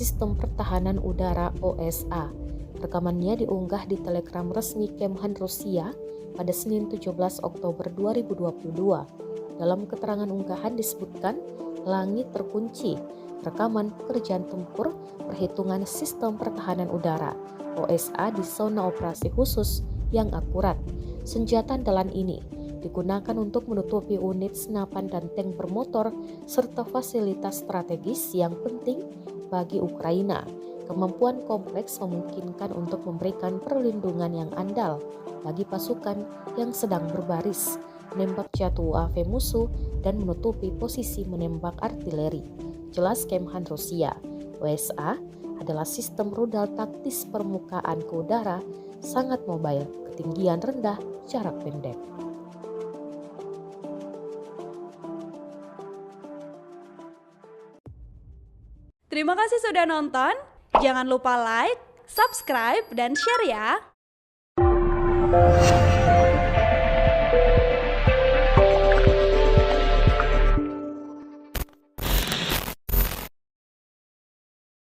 Sistem Pertahanan Udara OSA. Rekamannya diunggah di Telegram resmi Kemhan Rusia pada Senin 17 Oktober 2022. Dalam keterangan unggahan disebutkan, langit terkunci, rekaman pekerjaan tempur, perhitungan sistem pertahanan udara OSA di zona operasi khusus yang akurat. Senjata andalan ini digunakan untuk menutupi unit senapan dan tank bermotor serta fasilitas strategis yang penting bagi Ukraina. Kemampuan kompleks memungkinkan untuk memberikan perlindungan yang andal bagi pasukan yang sedang berbaris, menembak jatuh UAV musuh dan menutupi posisi menembak artileri. Jelas Kemhan Rusia, OSA adalah sistem rudal taktis permukaan ke udara, sangat mobile, ketinggian rendah, jarak pendek. Terima kasih sudah nonton. Jangan lupa like, subscribe, dan share ya.